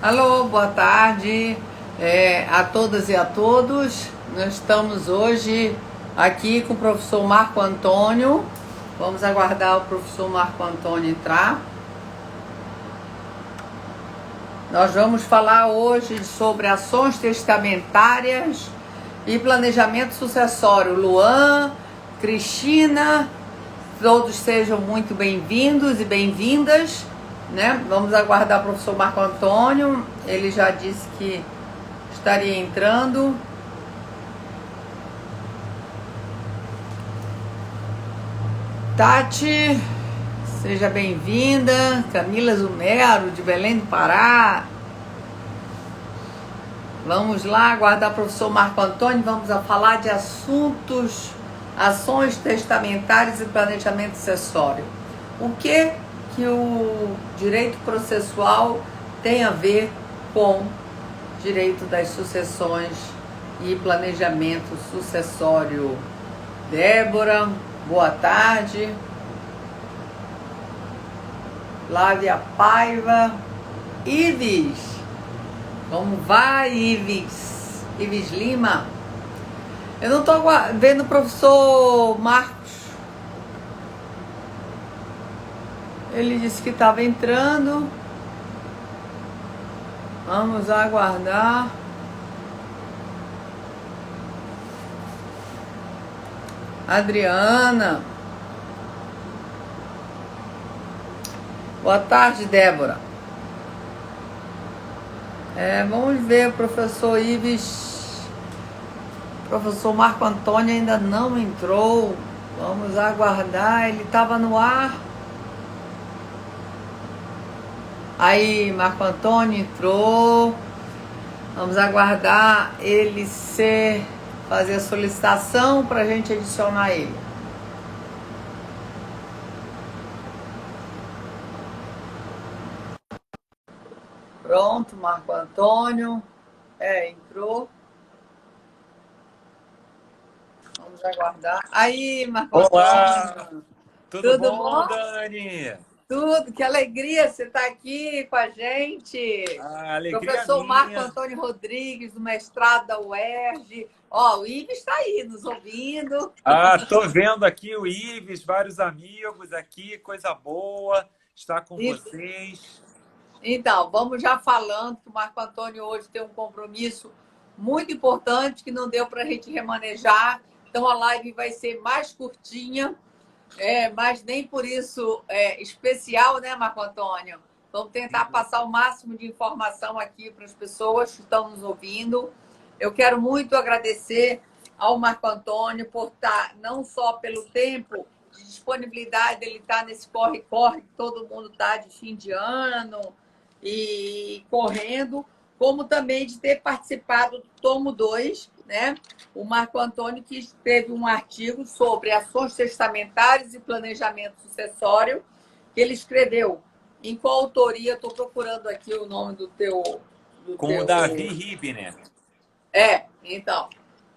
Alô, boa tarde a todas e a todos. Nós estamos hoje aqui com o professor Marco Antônio. Vamos aguardar o professor Marco Antônio entrar. Nós vamos falar hoje sobre ações testamentárias e planejamento sucessório. Luan, Cristina, todos sejam muito bem-vindos e bem-vindas. Né? Vamos aguardar o professor Marco Antônio, ele já disse que estaria entrando. Tati, seja bem-vinda. Camila Zumero, de Belém do Pará. Vamos lá aguardar o professor Marco Antônio, vamos falar de assuntos, ações testamentárias e planejamento sucessório. O que o direito processual tem a ver com direito das sucessões e planejamento sucessório? Débora, boa tarde. Flávia Paiva. Ives, como vai, Ives? Ives Lima. Eu não estou vendo o professor Marcos. Ele disse que estava entrando. Vamos aguardar. Adriana. Boa tarde, Débora. Vamos ver o professor Ives. O professor Marco Antônio ainda não entrou. Vamos aguardar. Ele estava no ar. Aí, Marco Antônio entrou. Vamos aguardar ele fazer a solicitação para a gente adicionar ele. Pronto, Marco Antônio. Entrou. Vamos aguardar. Aí, Marco Antônio. Tudo bom, Dani? Tudo, que alegria você estar aqui com a gente. Alegria Professor minha. Marco Antônio Rodrigues, do mestrado da UERJ. O Ives está aí nos ouvindo. Tô vendo aqui o Ives, vários amigos aqui, coisa boa estar com vocês. Então, vamos já falando que o Marco Antônio hoje tem um compromisso muito importante que não deu para a gente remanejar. Então, a live vai ser mais curtinha. Mas nem por isso especial, né, Marco Antônio? Vamos tentar passar o máximo de informação aqui para as pessoas que estão nos ouvindo. Eu quero muito agradecer ao Marco Antônio por estar, não só pelo tempo de disponibilidade dele estar nesse corre-corre, que todo mundo está de fim de ano e correndo, como também de ter participado do tomo 2, né? O Marco Antônio que teve um artigo sobre ações testamentárias e planejamento sucessório, que ele escreveu em coautoria. Estou procurando aqui o nome do teu... O Davi Ribner. Então,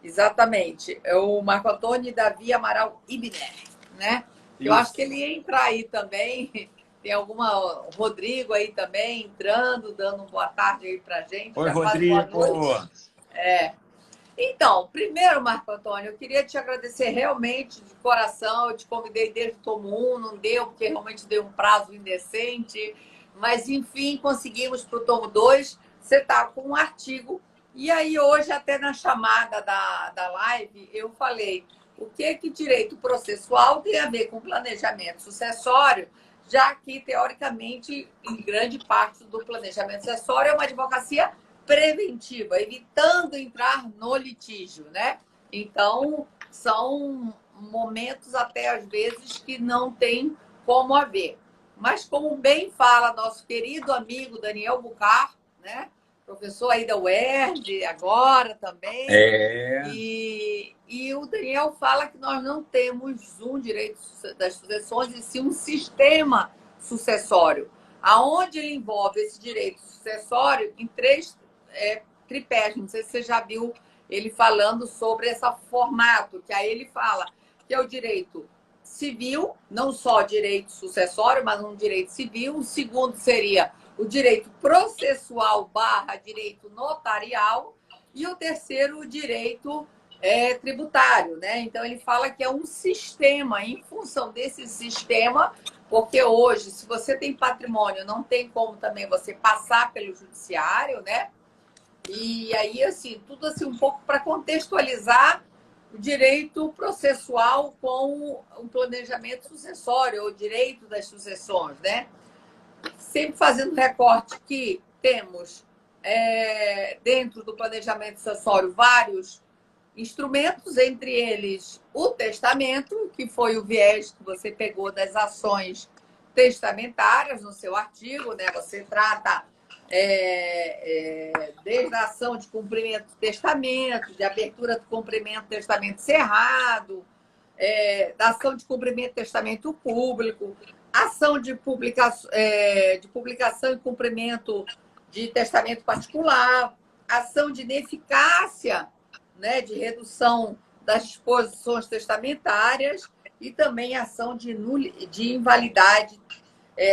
exatamente. É o Marco Antônio e Davi Amaral Ibner, né? Eu acho que ele ia entrar aí também. Tem o Rodrigo aí também entrando, dando uma boa tarde aí pra gente. Oi, Rodrigo. Boa noite. Então, primeiro, Marco Antônio, eu queria te agradecer realmente de coração. Eu te convidei desde o tomo 1, não deu, porque realmente deu um prazo indecente. Mas, enfim, conseguimos para o tomo 2. Você está com um artigo. E aí, hoje, até na chamada da live, eu falei o que direito processual tem a ver com planejamento sucessório, já que, teoricamente, em grande parte do planejamento sucessório é uma advocacia preventiva, evitando entrar no litígio, né? Então, são momentos até às vezes que não tem como haver. Mas como bem fala nosso querido amigo Daniel Bucar, né? Professor aí da UERJ, agora também. E o Daniel fala que nós não temos um direito das sucessões, e sim um sistema sucessório, aonde ele envolve esse direito sucessório em três tripés. Não sei se você já viu ele falando sobre esse formato, que aí ele fala que é o direito civil, não só direito sucessório, mas um direito civil. O segundo seria o direito processual / direito notarial e o terceiro, o direito tributário, né? Então, ele fala que é um sistema, em função desse sistema, porque hoje, se você tem patrimônio, não tem como também você passar pelo judiciário, né? E aí, assim, tudo assim, um pouco para contextualizar o direito processual com o planejamento sucessório, ou o direito das sucessões, né? Sempre fazendo recorte que temos, dentro do planejamento sucessório, vários instrumentos, entre eles o testamento, que foi o viés que você pegou das ações testamentárias no seu artigo, né? Você trata desde a ação de cumprimento do testamento, de abertura do cumprimento do testamento cerrado, da ação de cumprimento do testamento público, ação de publicação e cumprimento de testamento particular, ação de ineficácia, né, de redução das disposições testamentárias e também ação de invalidade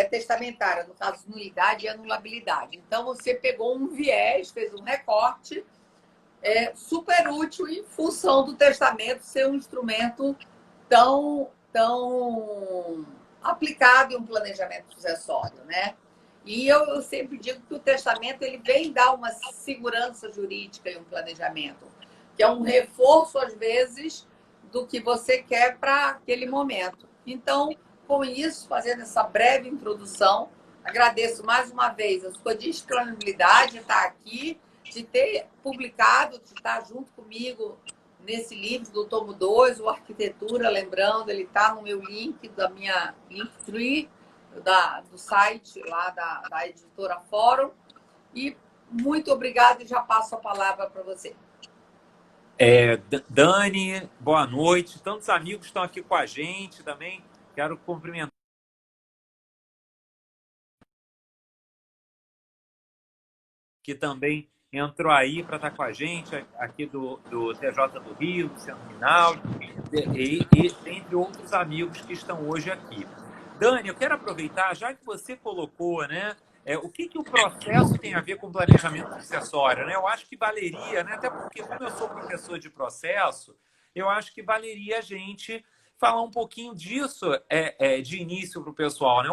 testamentária, no caso, nulidade e anulabilidade. Então, você pegou um viés, fez um recorte super útil em função do testamento ser um instrumento tão aplicado em um planejamento sucessório, né? E eu sempre digo que o testamento ele vem dar uma segurança jurídica em um planejamento, que é um reforço, às vezes, do que você quer para aquele momento. Então, com isso, fazendo essa breve introdução, agradeço mais uma vez a sua disponibilidade de estar aqui, de ter publicado, de estar junto comigo nesse livro do tomo 2, o Arquitetura, lembrando, ele está no meu link, da minha Linktree, do site lá da editora Fórum. E muito obrigada e já passo a palavra para você. Dani, boa noite. Tantos amigos estão aqui com a gente também. Quero cumprimentar. Que também entrou aí para estar com a gente, aqui do TJ do Rio, Luciano Rinaldi, e entre outros amigos que estão hoje aqui. Dani, eu quero aproveitar, já que você colocou, né, o que o processo tem a ver com planejamento sucessório, né? Eu acho que valeria, né, até porque, como eu sou professor de processo, eu acho que valeria a gente falar um pouquinho disso de início para o pessoal, né?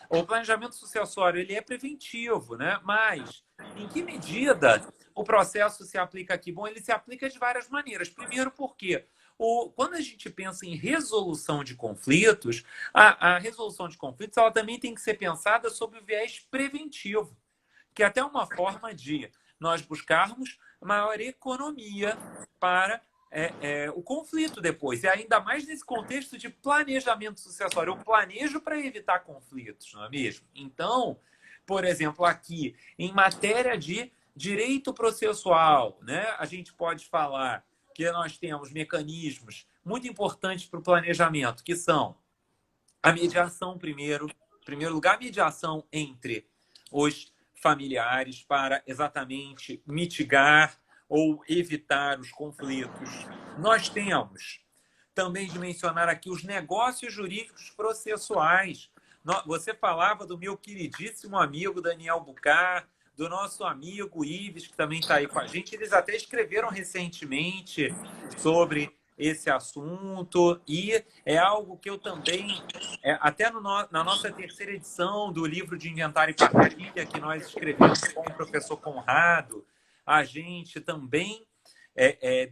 O planejamento sucessório ele é preventivo, né? Mas em que medida o processo se aplica aqui? Bom, ele se aplica de várias maneiras. Primeiro, porque quando a gente pensa em resolução de conflitos, a resolução de conflitos ela também tem que ser pensada sob o viés preventivo, que é até uma forma de nós buscarmos maior economia para o conflito depois. E ainda mais nesse contexto de planejamento sucessório. Eu planejo para evitar conflitos, não é mesmo? Então, por exemplo, aqui, em matéria de direito processual, né, a gente pode falar que nós temos mecanismos muito importantes para o planejamento, que são a mediação, em primeiro lugar, a mediação entre os familiares para exatamente mitigar ou evitar os conflitos. Nós temos também de mencionar aqui os negócios jurídicos processuais. Você falava do meu queridíssimo amigo Daniel Bucar, do nosso amigo Ives, que também está aí com a gente. Eles até escreveram recentemente sobre esse assunto e é algo que eu também, até na nossa terceira edição do livro de Inventário e Partilha, que nós escrevemos com o professor Conrado, a gente também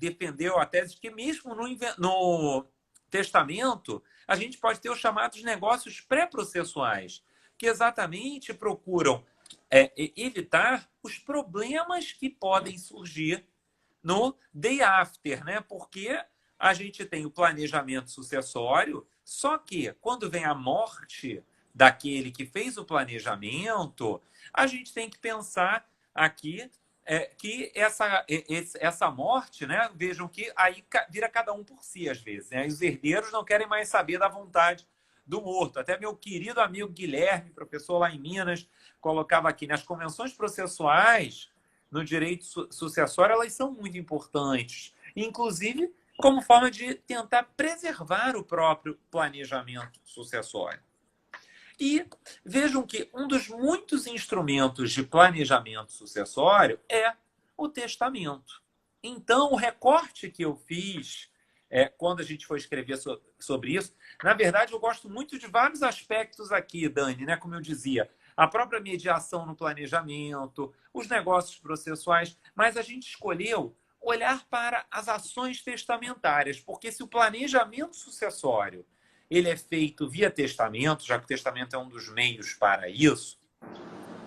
defendeu a tese de que mesmo no testamento a gente pode ter os chamados negócios pré-processuais, que exatamente procuram evitar os problemas que podem surgir no day after, né? Porque a gente tem o planejamento sucessório, só que quando vem a morte daquele que fez o planejamento, a gente tem que pensar aqui que essa morte, né? Vejam que aí vira cada um por si, às vezes, né? Os herdeiros não querem mais saber da vontade do morto. Até meu querido amigo Guilherme, professor lá em Minas, colocava aqui, nas convenções processuais, no direito sucessório, elas são muito importantes. Inclusive, como forma de tentar preservar o próprio planejamento sucessório. E vejam que um dos muitos instrumentos de planejamento sucessório é o testamento. Então, o recorte que eu fiz quando a gente foi escrever sobre isso, na verdade, eu gosto muito de vários aspectos aqui, Dani, né? Como eu dizia, a própria mediação no planejamento, os negócios processuais, mas a gente escolheu olhar para as ações testamentárias, porque se o planejamento sucessório ele é feito via testamento, já que o testamento é um dos meios para isso,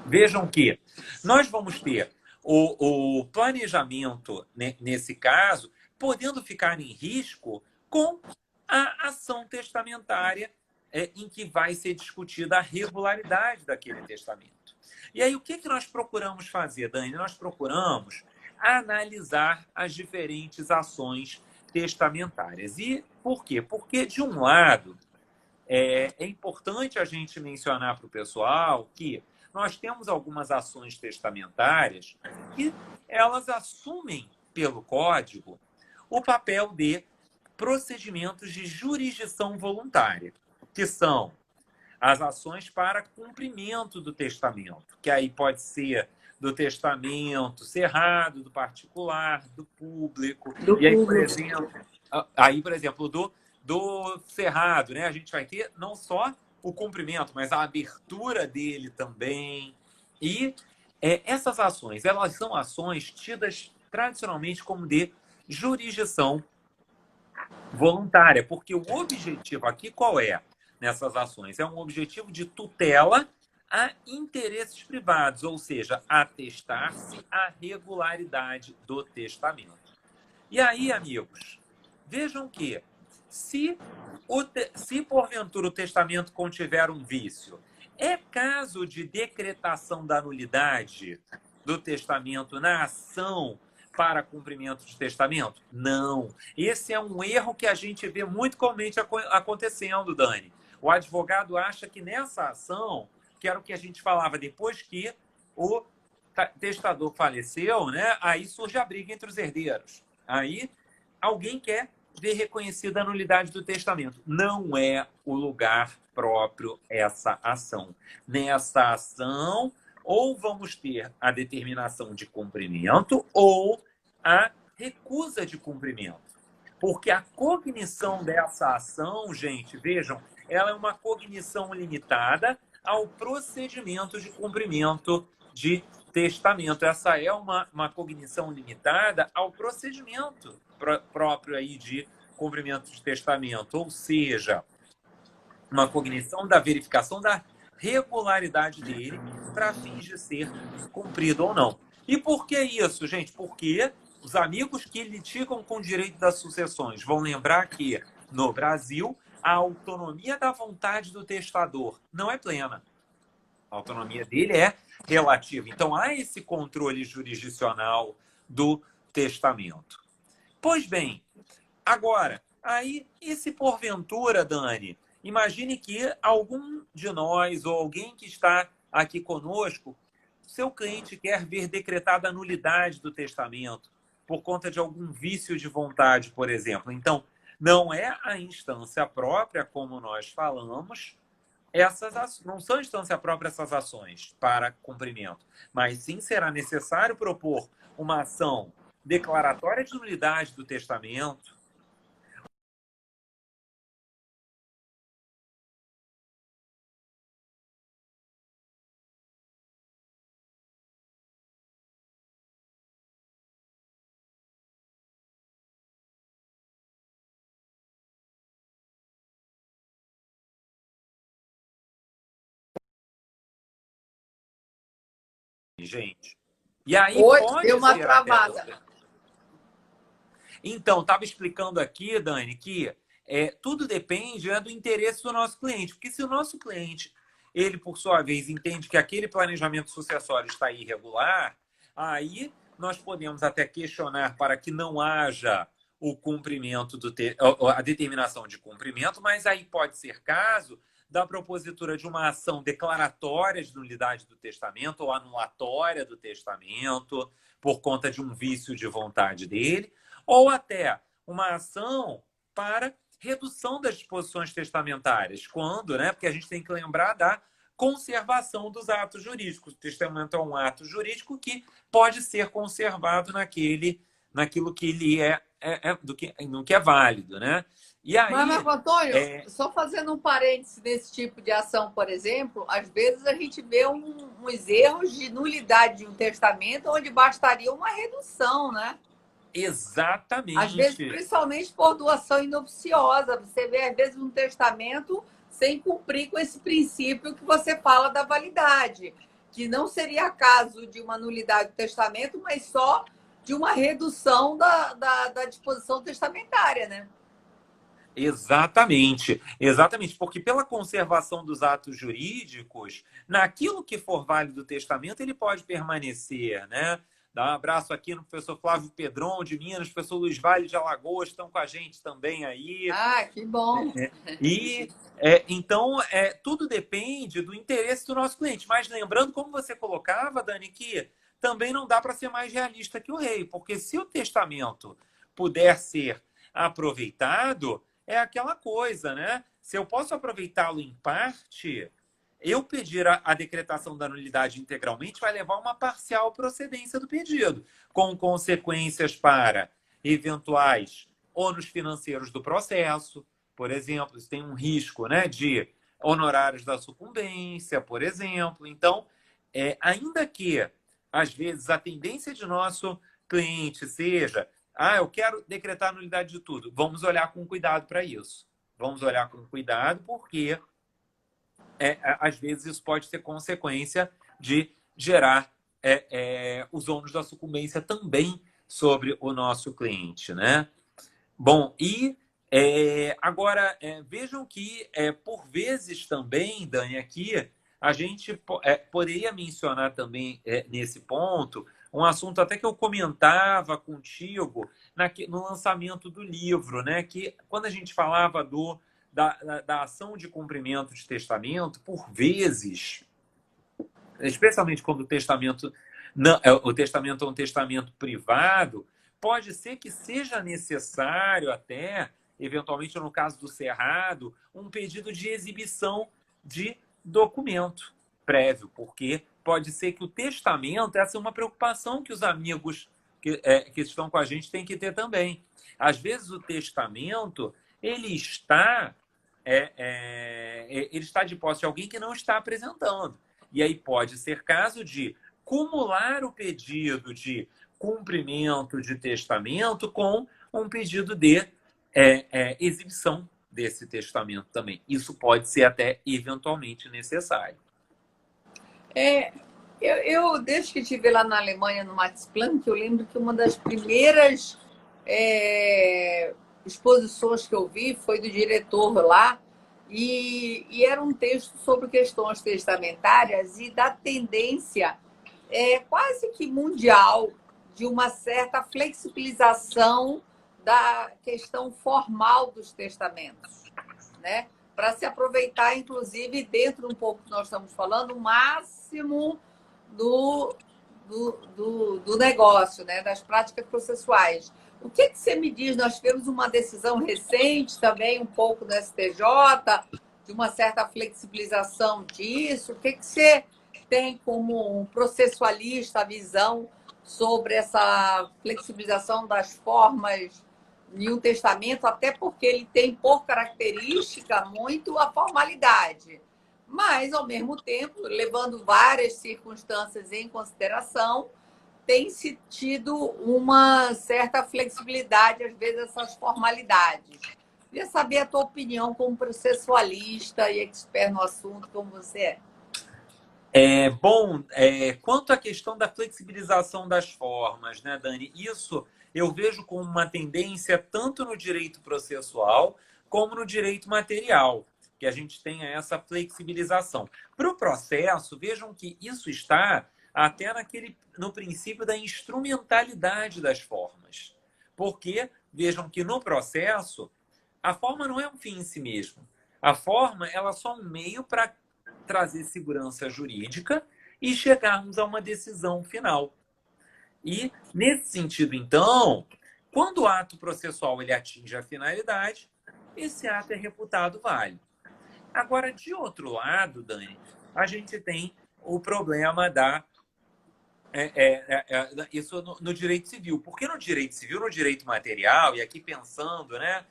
vejam que nós vamos ter o planejamento, né, nesse caso, podendo ficar em risco com a ação testamentária em que vai ser discutida a regularidade daquele testamento. E aí, o que nós procuramos fazer, Dani? Nós procuramos analisar as diferentes ações testamentárias. E por quê? Porque, de um lado, é importante a gente mencionar para o pessoal que nós temos algumas ações testamentárias que elas assumem, pelo código, o papel de procedimentos de jurisdição voluntária, que são as ações para cumprimento do testamento, que aí pode ser do testamento cerrado, do particular, do público. Do E público. aí, por exemplo, do cerrado, né? A gente vai ter não só o cumprimento, mas a abertura dele também. E essas ações, elas são ações tidas tradicionalmente como de jurisdição voluntária, porque o objetivo aqui qual é nessas ações? É um objetivo de tutela a interesses privados, ou seja, atestar-se a regularidade do testamento. E aí, amigos, vejam que se porventura o testamento contiver um vício, é caso de decretação da nulidade do testamento na ação para cumprimento de testamento? Não. Esse é um erro que a gente vê muito comumente acontecendo, Dani. O advogado acha que nessa ação, que era o que a gente falava depois que o testador faleceu, né? Aí surge a briga entre os herdeiros. Aí alguém quer ver reconhecida a nulidade do testamento. Não é o lugar próprio essa ação. Nessa ação, ou vamos ter a determinação de cumprimento ou a recusa de cumprimento. Porque a cognição dessa ação, gente, vejam, ela é uma cognição limitada ao procedimento de cumprimento de testamento. Essa é uma cognição limitada ao procedimento próprio aí de cumprimento de testamento, ou seja, uma cognição da verificação da regularidade dele para fins de ser cumprido ou não. E por que isso, gente? Porque os amigos que litigam com o direito das sucessões vão lembrar que, no Brasil, a autonomia da vontade do testador não é plena. A autonomia dele é relativa. Então, há esse controle jurisdicional do testamento. Pois bem, agora, aí, e se porventura, Dani, imagine que algum de nós ou alguém que está aqui conosco, seu cliente quer ver decretada a nulidade do testamento por conta de algum vício de vontade, por exemplo. Então, não é a instância própria, como nós falamos, não são instância própria essas ações para cumprimento, mas sim será necessário propor uma ação declaratória de nulidade do testamento. Gente. E aí Oi, deu pode uma ser até travada. também. Então, estava explicando aqui, Dani, que tudo depende do interesse do nosso cliente. Porque se o nosso cliente, ele, por sua vez, entende que aquele planejamento sucessório está irregular, aí nós podemos até questionar para que não haja o cumprimento a determinação de cumprimento, mas aí pode ser caso da propositura de uma ação declaratória de nulidade do testamento ou anulatória do testamento por conta de um vício de vontade dele, ou até uma ação para redução das disposições testamentárias. Quando, né? Porque a gente tem que lembrar da conservação dos atos jurídicos. O testamento é um ato jurídico que pode ser conservado naquilo que ele no que é válido, né? E Mas, aí, Marco Antônio, só fazendo um parêntese desse tipo de ação, por exemplo, às vezes a gente vê uns erros de nulidade de um testamento onde bastaria uma redução, né? Às vezes, exatamente, principalmente por doação inobciosa. Você vê, às vezes, um testamento sem cumprir com esse princípio que você fala da validade, que não seria caso de uma nulidade do testamento, mas só de uma redução da disposição testamentária, né? exatamente, porque pela conservação dos atos jurídicos, naquilo que for válido do testamento, ele pode permanecer, né? Dá um abraço aqui no professor Flávio Pedron, de Minas, professor Luiz Vale de Alagoas, estão com a gente também aí. Ah, que bom! E então tudo depende do interesse do nosso cliente. Mas lembrando, como você colocava, Dani, que também não dá para ser mais realista que o rei, porque se o testamento puder ser aproveitado, é aquela coisa, né? Se eu posso aproveitá-lo em parte, eu pedir a decretação da nulidade integralmente vai levar a uma parcial procedência do pedido, com consequências para eventuais ônus financeiros do processo, por exemplo, isso tem um risco, né, de honorários da sucumbência, por exemplo. Então, ainda que, às vezes, a tendência de nosso cliente seja eu quero decretar a nulidade de tudo. Vamos olhar com cuidado para isso. Vamos olhar com cuidado porque, às vezes, isso pode ter consequência de gerar os ônus da sucumbência também sobre o nosso cliente, né? Bom, e agora vejam que, por vezes também, Dani, aqui a gente poderia mencionar também nesse ponto um assunto até que eu comentava contigo no lançamento do livro, né? Que quando a gente falava da ação de cumprimento de testamento, por vezes, especialmente quando o testamento é um testamento privado, pode ser que seja necessário até, eventualmente no caso do cerrado, um pedido de exibição de documento prévio, porque pode ser que o testamento, essa é uma preocupação que os amigos que estão com a gente têm que ter também. Às vezes o testamento, ele está de posse de alguém que não está apresentando. E aí pode ser caso de cumular o pedido de cumprimento de testamento com um pedido de exibição desse testamento também. Isso pode ser até eventualmente necessário. Desde que estive lá na Alemanha, no Max Planck, eu lembro que uma das primeiras exposições que eu vi foi do diretor lá, e era um texto sobre questões testamentárias e da tendência quase que mundial de uma certa flexibilização da questão formal dos testamentos, né? Para se aproveitar, inclusive, dentro um pouco que nós estamos falando, o máximo do negócio, né? Das práticas processuais. O que você me diz? Nós tivemos uma decisão recente também, um pouco do STJ, de uma certa flexibilização disso. O que você tem como um processualista a visão sobre essa flexibilização das formas em um testamento, até porque ele tem por característica muito a formalidade, mas, ao mesmo tempo, levando várias circunstâncias em consideração, tem-se tido uma certa flexibilidade, às vezes, essas formalidades. Queria saber a tua opinião como processualista e expert no assunto, como você é. Bom, quanto à questão da flexibilização das formas, né, Dani? Isso eu vejo como uma tendência tanto no direito processual como no direito material, que a gente tenha essa flexibilização. Para o processo, vejam que isso está até no princípio da instrumentalidade das formas. Porque, vejam que no processo, a forma não é um fim em si mesmo. A forma ela é só um meio para trazer segurança jurídica e chegarmos a uma decisão final. E, nesse sentido, então, quando o ato processual ele atinge a finalidade, esse ato é reputado válido. Agora, de outro lado, Dani, a gente tem o problema da isso no direito civil. Porque no direito civil, no direito material, e aqui pensando, né,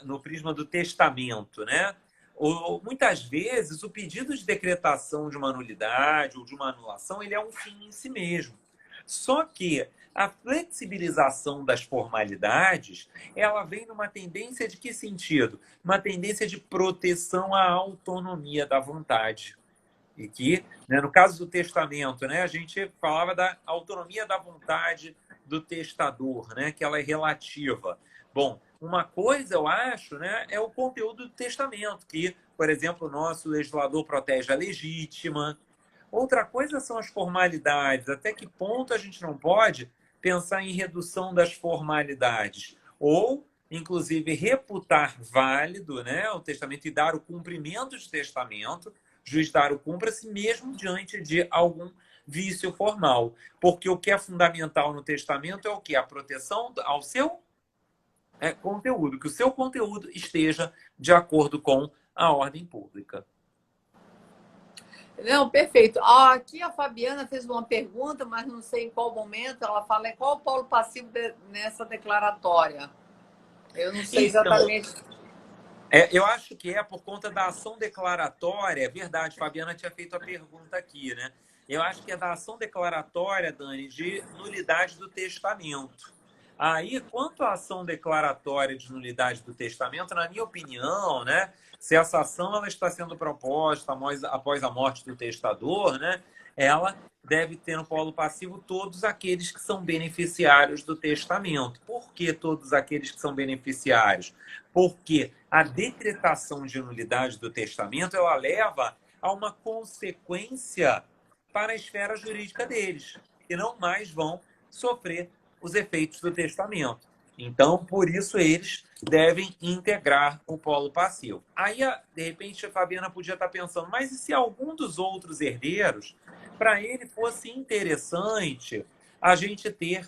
no prisma do testamento, né, muitas vezes o pedido de decretação de uma nulidade ou de uma anulação ele é um fim em si mesmo. Só que a flexibilização das formalidades ela vem numa tendência de que sentido? Uma tendência de proteção à autonomia da vontade. E que, né, no caso do testamento, né, a gente falava da autonomia da vontade do testador, né, que ela é relativa. Bom, uma coisa, eu acho, né, é o conteúdo do testamento, que, por exemplo, o nosso legislador protege a legítima. Outra coisa são as formalidades. Até que ponto a gente não pode pensar em redução das formalidades? Ou, inclusive, reputar válido, né, o testamento e dar o cumprimento de testamento, juiz dar o cumpra-se mesmo diante de algum vício formal. Porque o que é fundamental no testamento é o quê? A proteção ao seu conteúdo, que o seu conteúdo esteja de acordo com a ordem pública. Não, perfeito. Aqui a Fabiana fez uma pergunta, mas não sei em qual momento. Ela fala qual o polo passivo nessa declaratória. Eu não sei exatamente. Eu acho que é por conta da ação declaratória. É verdade, Fabiana tinha feito a pergunta aqui, né? Eu acho que é da ação declaratória, Dani, de nulidade do testamento. Aí, quanto à ação declaratória de nulidade do testamento, na minha opinião, né, se essa ação ela está sendo proposta após a morte do testador, né, ela deve ter no polo passivo todos aqueles que são beneficiários do testamento. Por que todos aqueles que são beneficiários? Porque a decretação de nulidade do testamento ela leva a uma consequência para a esfera jurídica deles, que não mais vão sofrer os efeitos do testamento. Então, por isso, eles devem integrar o polo passivo. Aí, de repente, a Fabiana podia estar pensando, mas e se algum dos outros herdeiros, para ele fosse interessante a gente ter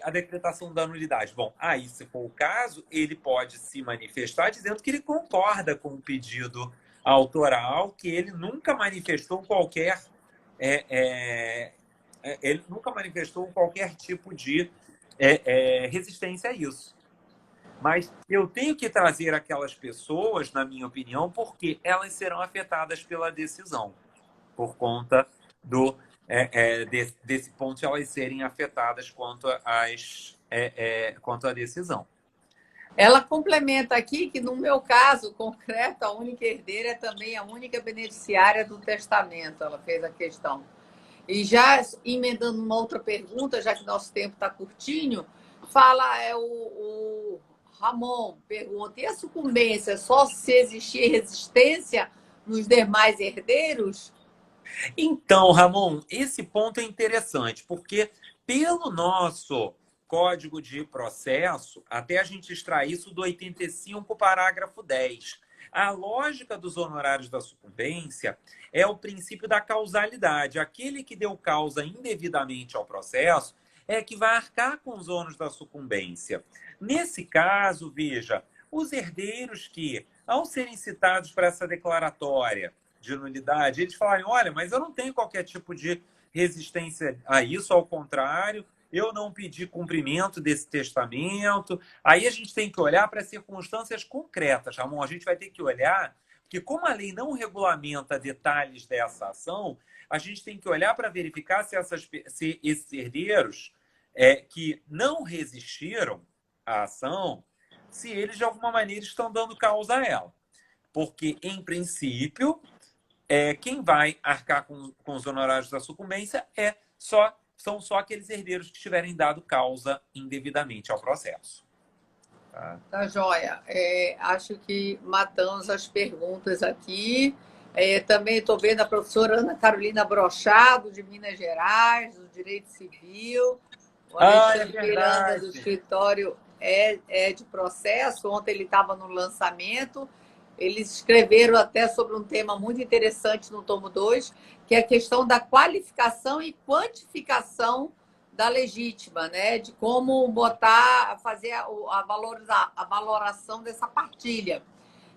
a decretação da nulidade? Bom, aí, se for o caso, ele pode se manifestar dizendo que ele concorda com o pedido autoral, que ele nunca manifestou qualquer ele nunca manifestou qualquer tipo de resistência a isso. Mas eu tenho que trazer aquelas pessoas, na minha opinião, porque elas serão afetadas pela decisão, por conta desse ponto de elas serem afetadas quanto à decisão. Ela complementa aqui que, no meu caso concreto, a única herdeira é também a única beneficiária do testamento. Ela fez a questão. E já emendando uma outra pergunta, já que nosso tempo está curtinho, fala o Ramon pergunta: e a sucumbência só se existir resistência nos demais herdeiros? Então, Ramon, esse ponto é interessante, porque pelo nosso Código de Processo, até a gente extrair isso do 85, parágrafo 10, a lógica dos honorários da sucumbência é o princípio da causalidade. Aquele que deu causa indevidamente ao processo é que vai arcar com os ônus da sucumbência. Nesse caso, veja, os herdeiros que, ao serem citados para essa declaratória de nulidade, eles falarem, olha, mas eu não tenho qualquer tipo de resistência a isso, ao contrário, eu não pedi cumprimento desse testamento. Aí a gente tem que olhar para as circunstâncias concretas, Ramon. A gente vai ter que olhar, porque como a lei não regulamenta detalhes dessa ação, a gente tem que olhar para verificar se esses herdeiros que não resistiram à ação, se eles de alguma maneira estão dando causa a ela. Porque, em princípio, quem vai arcar com os honorários da sucumbência são só aqueles herdeiros que tiverem dado causa indevidamente ao processo. Tá joia. Acho que matamos as perguntas aqui. Também estou vendo a professora Ana Carolina Brochado, de Minas Gerais, do Direito Civil. O Alexandre Miranda, do escritório de processo. Ontem ele estava no lançamento. Eles escreveram até sobre um tema muito interessante no tomo 2, que é a questão da qualificação e quantificação da legítima, né? De como botar, fazer a valoração dessa partilha.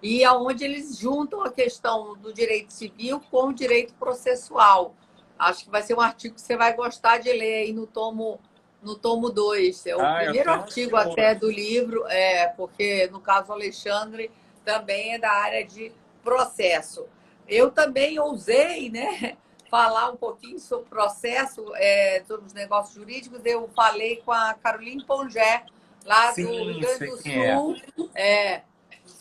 E aonde eles juntam a questão do direito civil com o direito processual. Acho que vai ser um artigo que você vai gostar de ler aí no tomo 2. É o Eu primeiro tô artigo até ansioso. do livro, porque no caso o Alexandre também é da área de processo. Eu também ousei, né, falar um pouquinho sobre processo, sobre os negócios jurídicos. Eu falei com a Caroline Pongé, lá do Rio Sim, Grande sei do quem é. Sul.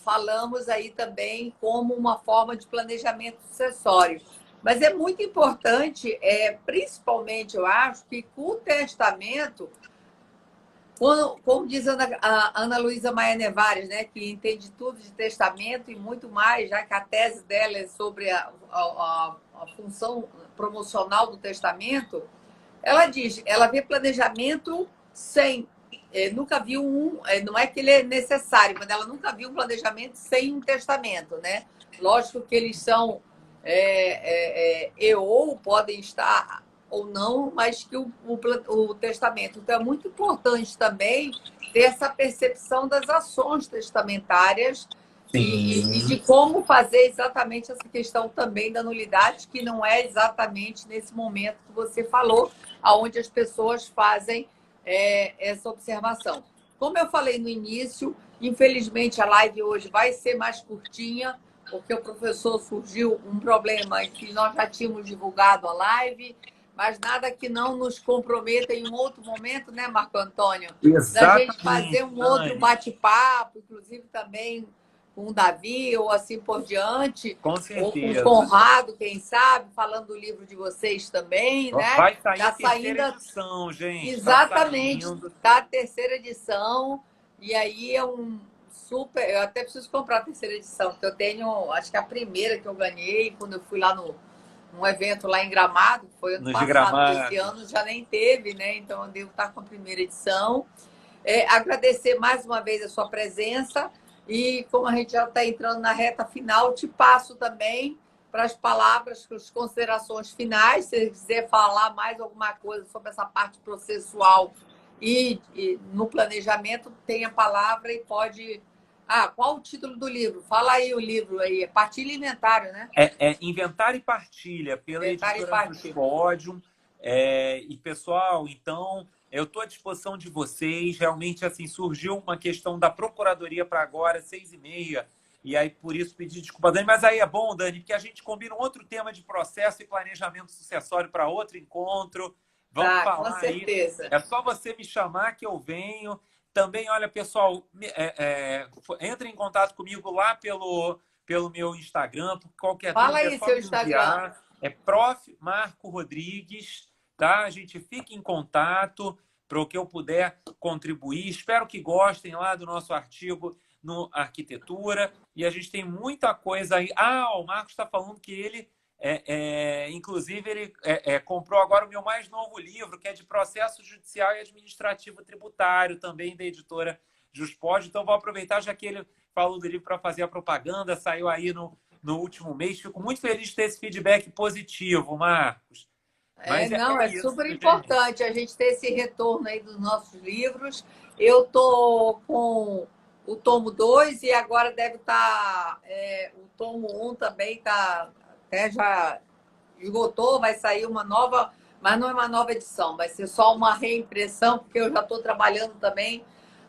Falamos aí também como uma forma de planejamento sucessório. Mas é muito importante, principalmente, eu acho, que com o testamento, como diz a Ana Luísa Maia Nevares, né, que entende tudo de testamento e muito mais, já que a tese dela é sobre a função promocional do testamento, ela diz, ela vê planejamento sem, nunca viu não é que ele é necessário, mas ela nunca viu um planejamento sem um testamento, né? Lógico que eles são ou podem estar ou não, mas que o testamento. Então, é muito importante também ter essa percepção das ações testamentárias e de Sim. como fazer exatamente essa questão também da nulidade, que não é exatamente nesse momento que você falou, aonde as pessoas fazem essa observação. Como eu falei no início, infelizmente a live hoje vai ser mais curtinha, porque o professor surgiu um problema que nós já tínhamos divulgado a live, mas nada que não nos comprometa em um outro momento, né, Marco Antônio? Da gente fazer Exatamente, um outro Dani. bate-papo, inclusive também com o Davi, ou assim por diante, Com ou com o certeza. Conrado, quem sabe, falando do livro de vocês também, né? Vai sair Está a terceira saindo edição, gente. Está exatamente saindo. da terceira edição, e aí é um super. Eu até preciso comprar a terceira edição, porque eu tenho, acho que a primeira que eu ganhei, quando eu fui lá num evento lá em Gramado, que foi ano No passado, que esse Gramado. ano já nem teve, né? Então eu devo estar com a primeira edição. Agradecer mais uma vez a sua presença e, como a gente já está entrando na reta final, te passo também para as palavras, para as considerações finais. Se você quiser falar mais alguma coisa sobre essa parte processual e no planejamento, tem a palavra e pode. Qual o título do livro? Fala aí o livro aí. Partilha e Inventário, né? Inventário e Partilha, pela Inventário e editora Partilha. Juspodium. E, pessoal, então, eu estou à disposição de vocês. Realmente, assim, surgiu uma questão da Procuradoria para agora, 6h30. E aí, por isso, pedi desculpa, Dani. Mas aí é bom, Dani, porque a gente combina um outro tema de processo e planejamento sucessório para outro encontro. Vamos Tá, com falar aí. certeza. É só você me chamar que eu venho. Também, olha, pessoal, entre em contato comigo lá pelo meu Instagram, por qualquer Fala dúvida é aí só seu me Instagram. enviar. É Prof. Marco Rodrigues, tá? A gente fica em contato para o que eu puder contribuir. Espero que gostem lá do nosso artigo no Arquitetura. E a gente tem muita coisa aí. O Marcos está falando que ele, inclusive, ele comprou agora o meu mais novo livro, que é de processo judicial e administrativo tributário, também da editora Juspod. Então, vou aproveitar, já que ele falou do livro, para fazer a propaganda. Saiu aí no último mês. Fico muito feliz de ter esse feedback positivo, Marcos. Mas Não, é isso, super gente. importante a gente ter esse retorno aí dos nossos livros. Eu tô com o tomo 2 e agora deve estar o tomo 1 também tá até já esgotou, vai sair uma nova, mas não é uma nova edição, vai ser só uma reimpressão, porque eu já estou trabalhando também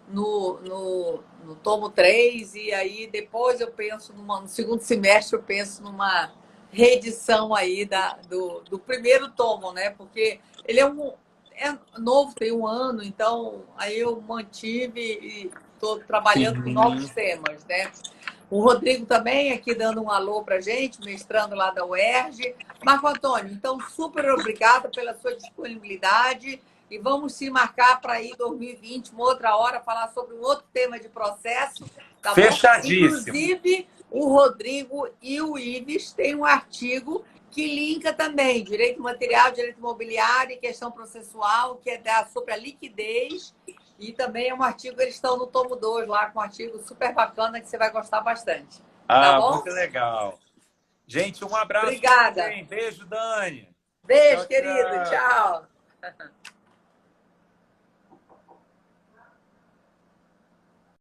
no tomo 3 e aí depois eu penso no segundo semestre, eu penso numa reedição aí do primeiro tomo, né? Porque ele é novo, tem um ano, então aí eu mantive e estou trabalhando com novos Sim. temas, né? O Rodrigo também aqui dando um alô para a gente, mestrando lá da UERJ. Marco Antônio, então, super obrigada pela sua disponibilidade e vamos se marcar para ir 2020, uma outra hora, falar sobre um outro tema de processo, tá bom? Fechadíssimo. Inclusive, o Rodrigo e o Ives têm um artigo que linka também direito material, direito imobiliário e questão processual, que é sobre a liquidez. E também é um artigo, eles estão no tomo 2 lá, com um artigo super bacana que você vai gostar bastante. Tá bom? Muito legal. Gente, um abraço, fiquem Obrigada. bem. Beijo, Dani. Beijo, Tchau, querido. tchau. Tchau.